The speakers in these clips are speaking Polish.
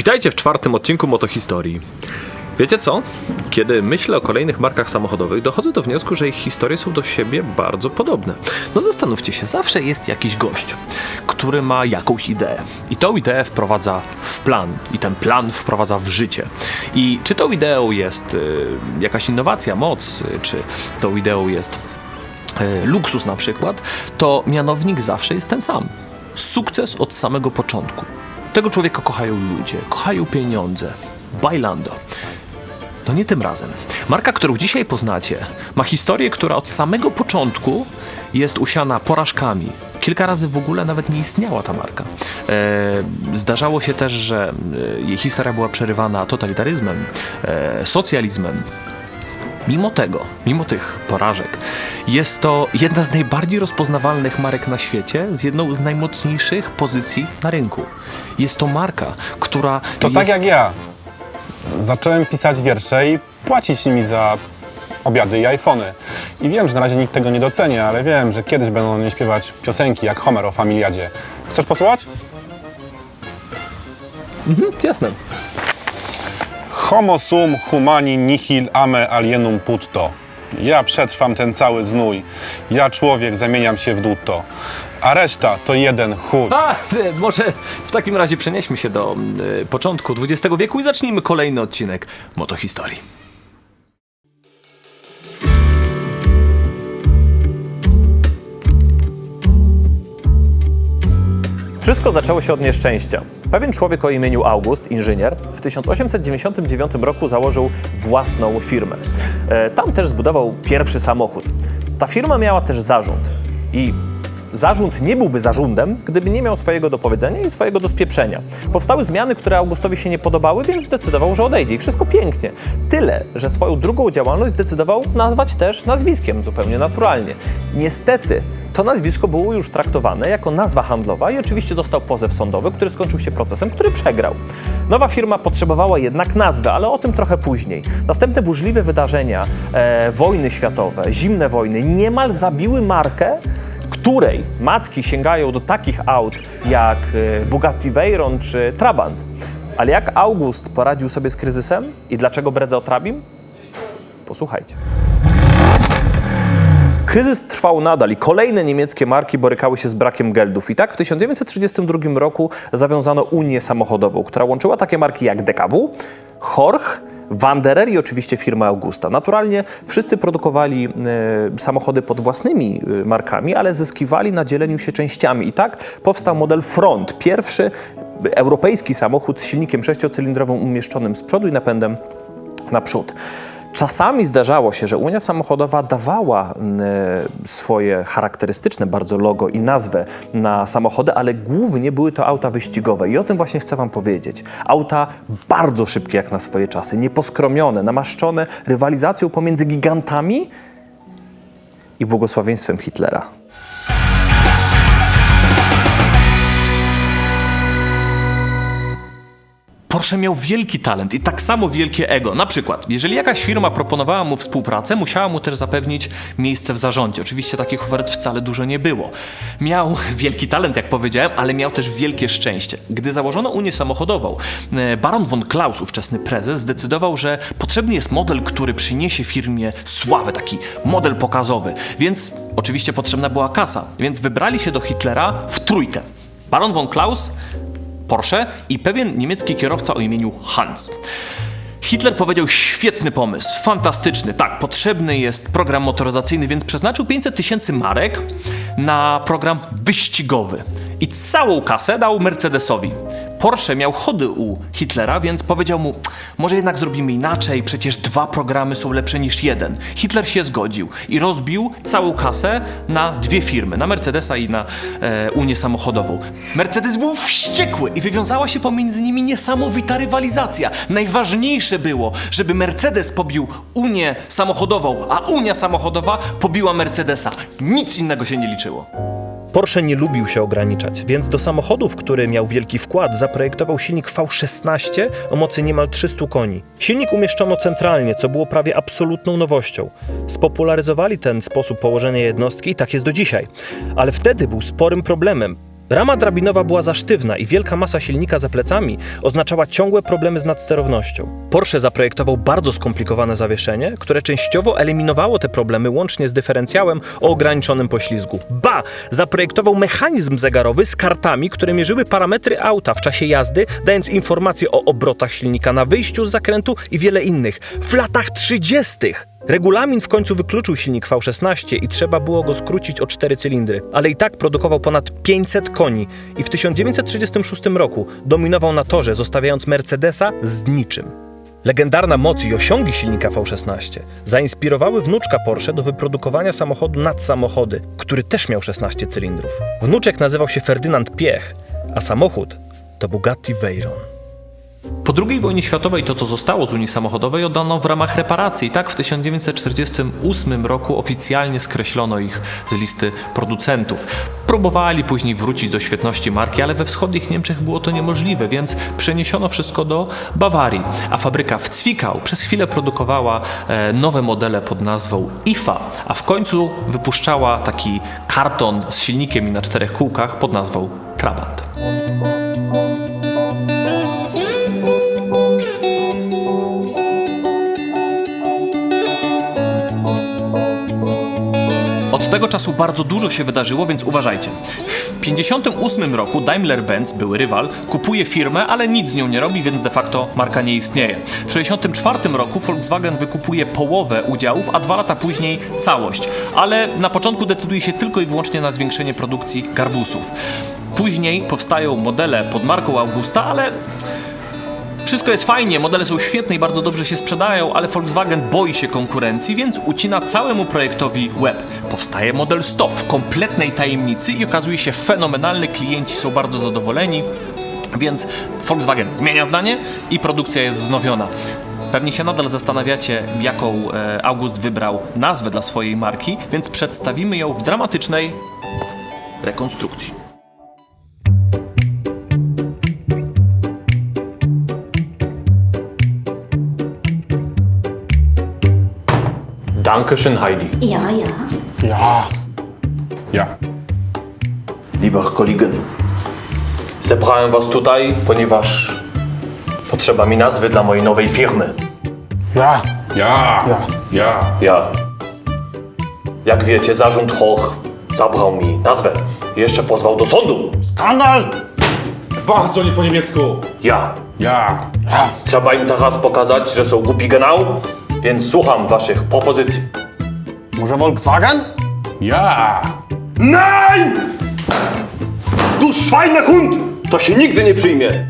Witajcie w 4. odcinku Motohistorii. Wiecie co? Kiedy myślę o kolejnych markach samochodowych, dochodzę do wniosku, że ich historie są do siebie bardzo podobne. No zastanówcie się, zawsze jest jakiś gość, który ma jakąś ideę. I tą ideę wprowadza w plan. I ten plan wprowadza w życie. I czy tą ideą jest jakaś innowacja, moc, czy tą ideą jest luksus na przykład, to mianownik zawsze jest ten sam. Sukces od samego początku. Tego człowieka kochają ludzie, kochają pieniądze. Bailando. No nie tym razem. Marka, którą dzisiaj poznacie, ma historię, która od samego początku jest usiana porażkami. Kilka razy w ogóle nawet nie istniała ta marka. Zdarzało się też, że jej historia była przerywana totalitaryzmem, socjalizmem. Mimo tych porażek, jest to jedna z najbardziej rozpoznawalnych marek na świecie z jedną z najmocniejszych pozycji na rynku. Jest to marka, która tak jak ja. Zacząłem pisać wiersze i płacić nimi za obiady i iPhony. I wiem, że na razie nikt tego nie docenia, ale wiem, że kiedyś będą mnie śpiewać piosenki jak Homer o Familiadzie. Chcesz posłuchać? Jasne. Homo sum humani nihil ame alienum putto. Ja przetrwam ten cały znój. Ja człowiek zamieniam się w dutto. A reszta to jeden chuj. Może w takim razie przenieśmy się do początku XX wieku i zacznijmy kolejny odcinek Motohistorii. Wszystko zaczęło się od nieszczęścia. Pewien człowiek o imieniu August, inżynier, w 1899 roku założył własną firmę. Tam też zbudował pierwszy samochód. Ta firma miała też zarząd. I zarząd nie byłby zarządem, gdyby nie miał swojego dopowiedzenia i swojego do spieprzenia. Powstały zmiany, które Augustowi się nie podobały, więc zdecydował, że odejdzie. I wszystko pięknie. Tyle, że swoją drugą działalność zdecydował nazwać też nazwiskiem, zupełnie naturalnie. Niestety, to nazwisko było już traktowane jako nazwa handlowa i oczywiście dostał pozew sądowy, który skończył się procesem, który przegrał. Nowa firma potrzebowała jednak nazwy, ale o tym trochę później. Następne burzliwe wydarzenia, wojny światowe, zimne wojny niemal zabiły markę, której macki sięgają do takich aut jak Bugatti Veyron czy Trabant. Ale jak August poradził sobie z kryzysem i dlaczego bredzę o Trabim? Posłuchajcie. Kryzys trwał nadal i kolejne niemieckie marki borykały się z brakiem geldów. I tak w 1932 roku zawiązano Unię Samochodową, która łączyła takie marki jak DKW, Horch, Wanderer i oczywiście firma Augusta. Naturalnie wszyscy produkowali samochody pod własnymi markami, ale zyskiwali na dzieleniu się częściami. I tak powstał model Front, pierwszy europejski samochód z silnikiem 6-cylindrowym umieszczonym z przodu i napędem naprzód. Czasami zdarzało się, że Unia Samochodowa dawała swoje charakterystyczne bardzo logo i nazwę na samochody, ale głównie były to auta wyścigowe i o tym właśnie chcę wam powiedzieć. Auta bardzo szybkie jak na swoje czasy, nieposkromione, namaszczone rywalizacją pomiędzy gigantami i błogosławieństwem Hitlera. Porsche miał wielki talent i tak samo wielkie ego. Na przykład, jeżeli jakaś firma proponowała mu współpracę, musiała mu też zapewnić miejsce w zarządzie. Oczywiście takich ofert wcale dużo nie było. Miał wielki talent, jak powiedziałem, ale miał też wielkie szczęście. Gdy założono Unię Samochodową, baron von Klaus, ówczesny prezes, zdecydował, że potrzebny jest model, który przyniesie firmie sławę, taki model pokazowy. Więc oczywiście potrzebna była kasa, więc wybrali się do Hitlera w trójkę. Baron von Klaus, Porsche i pewien niemiecki kierowca o imieniu Hans. Hitler powiedział: świetny pomysł, fantastyczny, tak, potrzebny jest program motoryzacyjny, więc przeznaczył 500 000 marek na program wyścigowy i całą kasę dał Mercedesowi. Porsche miał chody u Hitlera, więc powiedział mu: może jednak zrobimy inaczej, przecież 2 programy są lepsze niż 1. Hitler się zgodził i rozbił całą kasę na 2 firmy, na Mercedesa i na Unię Samochodową. Mercedes był wściekły i wywiązała się pomiędzy nimi niesamowita rywalizacja. Najważniejsze było, żeby Mercedes pobił Unię Samochodową, a Unia Samochodowa pobiła Mercedesa. Nic innego się nie liczyło. Porsche nie lubił się ograniczać, więc do samochodu, w który miał wielki wkład, zaprojektował silnik V16 o mocy niemal 300 koni. Silnik umieszczono centralnie, co było prawie absolutną nowością. Spopularyzowali ten sposób położenia jednostki i tak jest do dzisiaj. Ale wtedy był sporym problemem. Rama drabinowa była za sztywna i wielka masa silnika za plecami oznaczała ciągłe problemy z nadsterownością. Porsche zaprojektował bardzo skomplikowane zawieszenie, które częściowo eliminowało te problemy łącznie z dyferencjałem o ograniczonym poślizgu. Ba! Zaprojektował mechanizm zegarowy z kartami, które mierzyły parametry auta w czasie jazdy, dając informacje o obrotach silnika na wyjściu z zakrętu i wiele innych. W latach 30. Regulamin w końcu wykluczył silnik V16 i trzeba było go skrócić o 4 cylindry, ale i tak produkował ponad 500 koni i w 1936 roku dominował na torze, zostawiając Mercedesa z niczym. Legendarna moc i osiągi silnika V16 zainspirowały wnuczka Porsche do wyprodukowania samochodu nad samochody, który też miał 16 cylindrów. Wnuczek nazywał się Ferdynand Piech, a samochód to Bugatti Veyron. Po II wojnie światowej to, co zostało z Unii Samochodowej, oddano w ramach reparacji. Tak w 1948 roku oficjalnie skreślono ich z listy producentów. Próbowali później wrócić do świetności marki, ale we wschodnich Niemczech było to niemożliwe, więc przeniesiono wszystko do Bawarii. A fabryka w Zwickau przez chwilę produkowała nowe modele pod nazwą IFA, a w końcu wypuszczała taki karton z silnikiem i na 4 kółkach pod nazwą Trabant. Od tego czasu bardzo dużo się wydarzyło, więc uważajcie. W 1958 roku Daimler-Benz, były rywal, kupuje firmę, ale nic z nią nie robi, więc de facto marka nie istnieje. W 1964 roku Volkswagen wykupuje połowę udziałów, a 2 lata później całość. Ale na początku decyduje się tylko i wyłącznie na zwiększenie produkcji garbusów. Później powstają modele pod marką Augusta, ale wszystko jest fajnie, modele są świetne i bardzo dobrze się sprzedają, ale Volkswagen boi się konkurencji, więc ucina całemu projektowi łeb. Powstaje model 100 w kompletnej tajemnicy i okazuje się fenomenalny, klienci są bardzo zadowoleni, więc Volkswagen zmienia zdanie i produkcja jest wznowiona. Pewnie się nadal zastanawiacie, jaką August wybrał nazwę dla swojej marki, więc przedstawimy ją w dramatycznej rekonstrukcji. Dankeschön, Heidi. Ja. Ja. Ja. Lieber Kollegen, zebrałem was tutaj, ponieważ potrzeba mi nazwy dla mojej nowej firmy. Ja. Ja. Ja. Ja. Ja. Jak wiecie, zarząd Hoch zabrał mi nazwę. Jeszcze pozwał do sądu. Skandal! Bardzo nie po niemiecku. Ja. Ja. Trzeba im teraz pokazać, że są głupi genau, więc słucham waszych propozycji. Może Volkswagen? Ja. Nein! Du Schweinehund! To się nigdy nie przyjmie.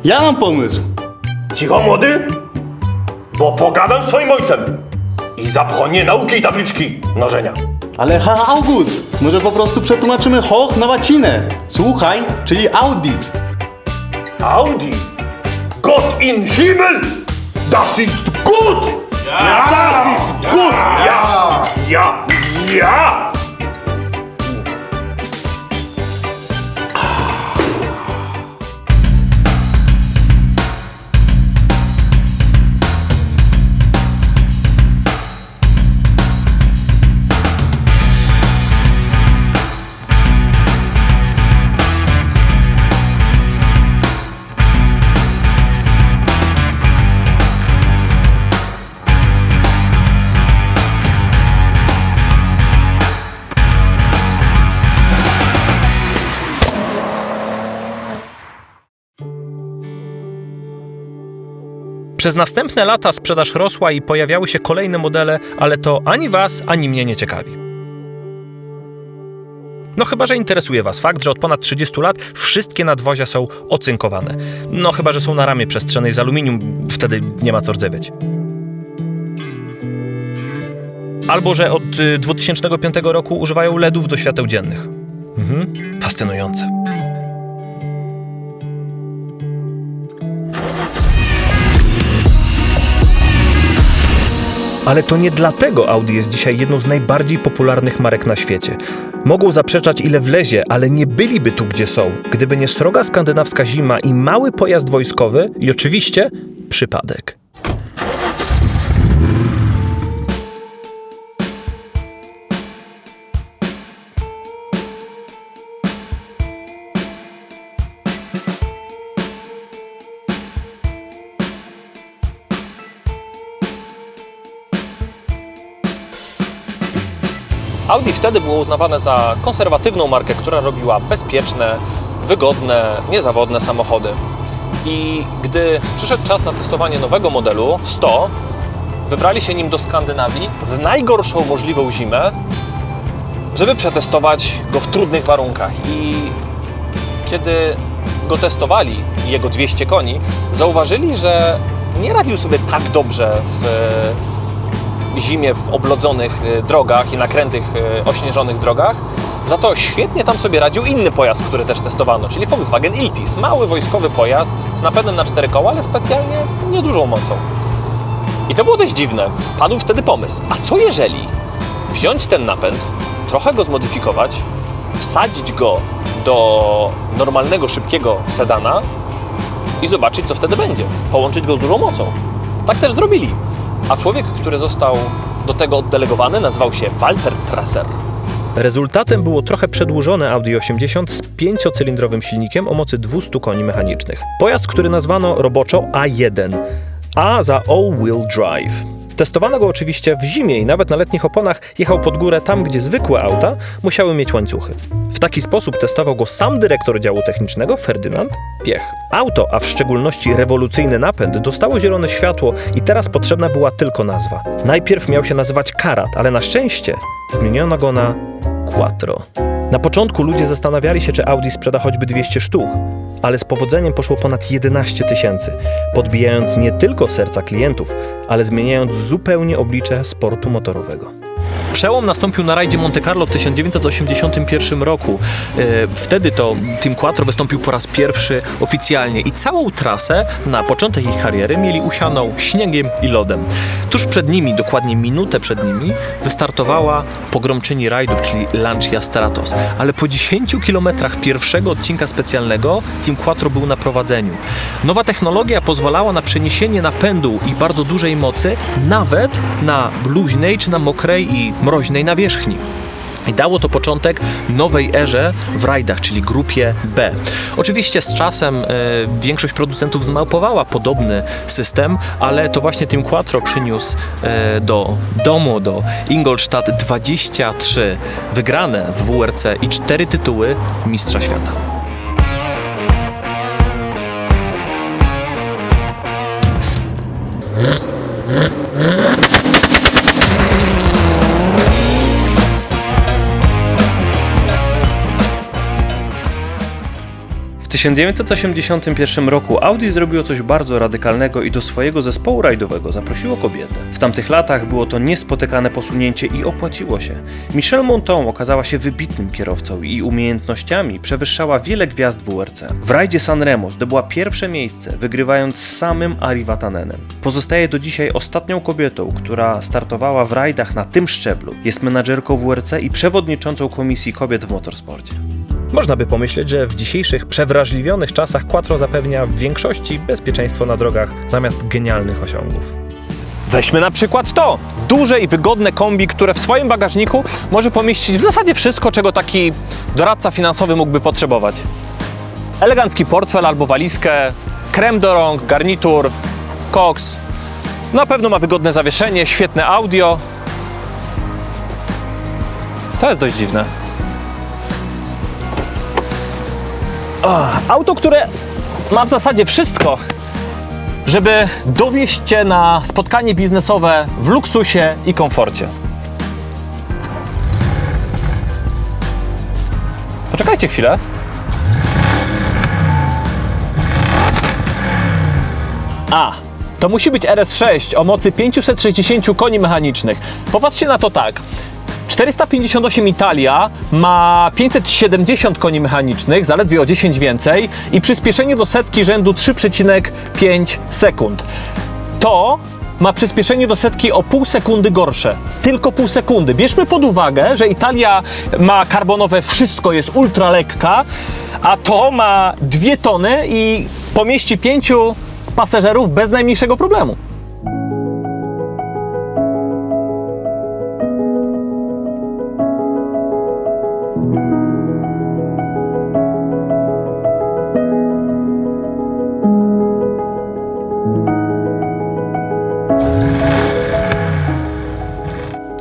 Ja mam pomysł. Cicho, młody, bo pogadam z twoim ojcem i zabronię nauki i tabliczki mnożenia. Ale August, może po prostu przetłumaczymy Hoch na łacinę. Słuchaj, czyli Audi. Audi! Gott in Himmel! Das ist gut! Ja! Das ist gut! Ja! Ja! Ja! Przez następne lata sprzedaż rosła i pojawiały się kolejne modele, ale to ani was, ani mnie nie ciekawi. No chyba, że interesuje was fakt, że od ponad 30 lat wszystkie nadwozia są ocynkowane. No chyba, że są na ramie przestrzennej z aluminium, wtedy nie ma co rdzewieć. Albo, że od 2005 roku używają LEDów do świateł dziennych. Fascynujące. Ale to nie dlatego Audi jest dzisiaj jedną z najbardziej popularnych marek na świecie. Mogą zaprzeczać ile wlezie, ale nie byliby tu, gdzie są, gdyby nie sroga skandynawska zima i mały pojazd wojskowy i oczywiście przypadek. Audi wtedy było uznawane za konserwatywną markę, która robiła bezpieczne, wygodne, niezawodne samochody. I gdy przyszedł czas na testowanie nowego modelu 100, wybrali się nim do Skandynawii w najgorszą możliwą zimę, żeby przetestować go w trudnych warunkach. I kiedy go testowali, jego 200 koni, zauważyli, że nie radził sobie tak dobrze w zimie w oblodzonych drogach i nakrętych, ośnieżonych drogach. Za to świetnie tam sobie radził inny pojazd, który też testowano, czyli Volkswagen Iltis. Mały wojskowy pojazd z napędem na 4 koła, ale specjalnie niedużą mocą. I to było dość dziwne. Padł wtedy pomysł, a co jeżeli wziąć ten napęd, trochę go zmodyfikować, wsadzić go do normalnego, szybkiego sedana i zobaczyć, co wtedy będzie. Połączyć go z dużą mocą. Tak też zrobili. A człowiek, który został do tego oddelegowany, nazywał się Walter Trasser. Rezultatem było trochę przedłużone Audi 80 z 5-cylindrowym silnikiem o mocy 200 koni mechanicznych. Pojazd, który nazwano roboczo A1. A za All-Wheel Drive. Testowano go oczywiście w zimie i nawet na letnich oponach jechał pod górę tam, gdzie zwykłe auta musiały mieć łańcuchy. W taki sposób testował go sam dyrektor działu technicznego Ferdynand Piech. Auto, a w szczególności rewolucyjny napęd, dostało zielone światło i teraz potrzebna była tylko nazwa. Najpierw miał się nazywać Karat, ale na szczęście zmieniono go na Quattro. Na początku ludzie zastanawiali się, czy Audi sprzeda choćby 200 sztuk, ale z powodzeniem poszło ponad 11 tysięcy, podbijając nie tylko serca klientów, ale zmieniając zupełnie oblicze sportu motorowego. Przełom nastąpił na rajdzie Monte Carlo w 1981 roku. Wtedy to Team Quattro wystąpił po raz pierwszy oficjalnie i całą trasę na początek ich kariery mieli usianą śniegiem i lodem. Tuż przed nimi, dokładnie minutę przed nimi, wystartowała pogromczyni rajdów, czyli Lancia Stratos. Ale po 10 kilometrach pierwszego odcinka specjalnego Team Quattro był na prowadzeniu. Nowa technologia pozwalała na przeniesienie napędu i bardzo dużej mocy nawet na luźnej czy na mokrej i mroźnej nawierzchni. I dało to początek nowej erze w rajdach, czyli grupie B. Oczywiście z czasem większość producentów zmałpowała podobny system, ale to właśnie Team Quattro przyniósł do domu, do Ingolstadt 23 wygrane w WRC i 4 tytuły Mistrza Świata. W 1981 roku Audi zrobiło coś bardzo radykalnego i do swojego zespołu rajdowego zaprosiło kobietę. W tamtych latach było to niespotykane posunięcie i opłaciło się. Michelle Monton okazała się wybitnym kierowcą i umiejętnościami przewyższała wiele gwiazd WRC. W rajdzie Sanremo zdobyła pierwsze miejsce, wygrywając z samym Ari Vatanenem. Pozostaje do dzisiaj ostatnią kobietą, która startowała w rajdach na tym szczeblu. Jest menadżerką WRC i przewodniczącą Komisji Kobiet w Motorsporcie. Można by pomyśleć, że w dzisiejszych przewrażliwionych czasach Quattro zapewnia w większości bezpieczeństwo na drogach zamiast genialnych osiągów. Weźmy na przykład to! Duże i wygodne kombi, które w swoim bagażniku może pomieścić w zasadzie wszystko, czego taki doradca finansowy mógłby potrzebować. Elegancki portfel albo walizkę, krem do rąk, garnitur, koks. Na pewno ma wygodne zawieszenie, świetne audio. To jest dość dziwne. Auto, które ma w zasadzie wszystko, żeby dowieźć Cię na spotkanie biznesowe w luksusie i komforcie. Poczekajcie chwilę. To musi być RS6 o mocy 560 koni mechanicznych. Popatrzcie na to tak. 458 Italia ma 570 koni mechanicznych, zaledwie o 10 więcej i przyspieszenie do setki rzędu 3,5 sekund. To ma przyspieszenie do setki o pół sekundy gorsze. Tylko pół sekundy. Bierzmy pod uwagę, że Italia ma karbonowe, wszystko jest ultra lekka, a to ma 2 tony i pomieści 5 pasażerów bez najmniejszego problemu.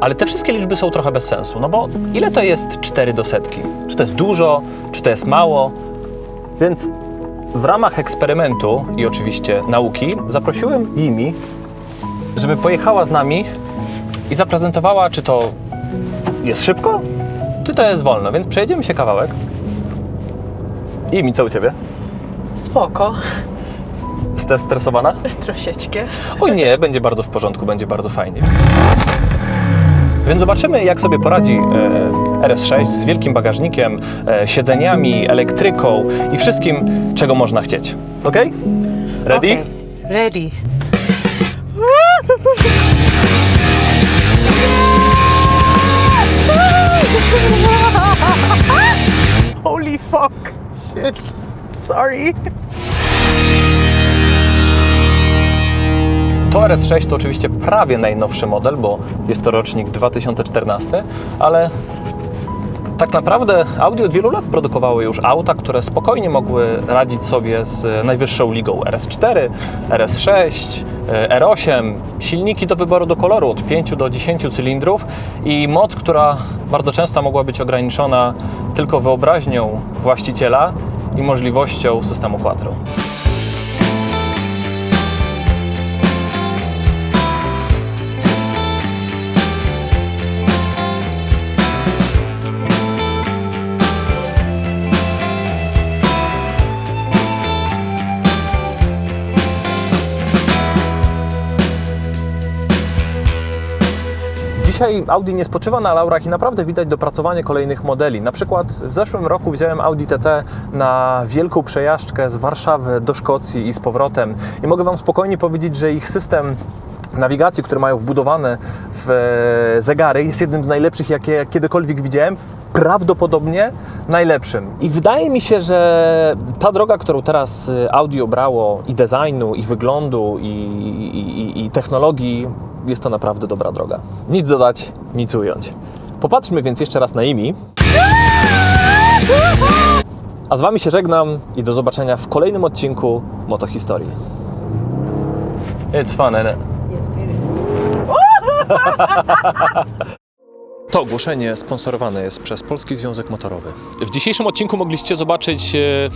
Ale te wszystkie liczby są trochę bez sensu, no bo ile to jest 4 do setki? Czy to jest dużo, czy to jest mało? Więc w ramach eksperymentu i oczywiście nauki zaprosiłem Jimi, żeby pojechała z nami i zaprezentowała, czy to jest szybko, czy to jest wolno. Więc przejedziemy się kawałek. Jimi, co u Ciebie? Spoko. Jesteś stresowana? Troszeczkę. O nie, będzie bardzo w porządku, będzie bardzo fajnie. Więc zobaczymy, jak sobie poradzi RS6 z wielkim bagażnikiem, siedzeniami, elektryką i wszystkim, czego można chcieć. Ok? Ready? Okay. Ready. Holy fuck. Shit. Sorry. To RS6 to oczywiście prawie najnowszy model, bo jest to rocznik 2014, ale tak naprawdę Audi od wielu lat produkowały już auta, które spokojnie mogły radzić sobie z najwyższą ligą RS4, RS6, R8, silniki do wyboru do koloru od 5 do 10 cylindrów i moc, która bardzo często mogła być ograniczona tylko wyobraźnią właściciela i możliwością systemu Quattro. Dzisiaj Audi nie spoczywa na laurach i naprawdę widać dopracowanie kolejnych modeli. Na przykład w zeszłym roku wziąłem Audi TT na wielką przejażdżkę z Warszawy do Szkocji i z powrotem. I mogę Wam spokojnie powiedzieć, że ich system nawigacji, który mają wbudowane w zegary, jest jednym z najlepszych, jakie kiedykolwiek widziałem. Prawdopodobnie najlepszym. I wydaje mi się, że ta droga, którą teraz Audi obrało i designu, i wyglądu, i technologii, jest to naprawdę dobra droga. Nic dodać, nic ująć. Popatrzmy więc jeszcze raz na Jimi. A z Wami się żegnam i do zobaczenia w kolejnym odcinku Motohistorii. It's fun, isn't it? To ogłoszenie sponsorowane jest przez Polski Związek Motorowy. W dzisiejszym odcinku mogliście zobaczyć,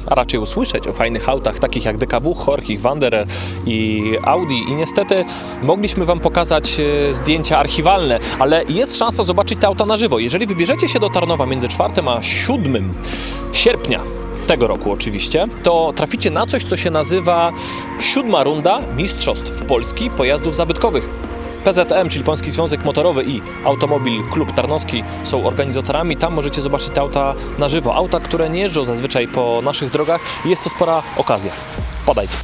a raczej usłyszeć o fajnych autach takich jak DKW, Horch, Wanderer i Audi i niestety mogliśmy Wam pokazać zdjęcia archiwalne, ale jest szansa zobaczyć te auta na żywo. Jeżeli wybierzecie się do Tarnowa między 4 a 7 sierpnia, tego roku oczywiście, to traficie na coś, co się nazywa 7. runda Mistrzostw Polski Pojazdów Zabytkowych. PZM, czyli Polski Związek Motorowy i Automobil Klub Tarnowski są organizatorami. Tam możecie zobaczyć te auta na żywo. Auta, które nie jeżdżą zazwyczaj po naszych drogach i jest to spora okazja. Podajcie.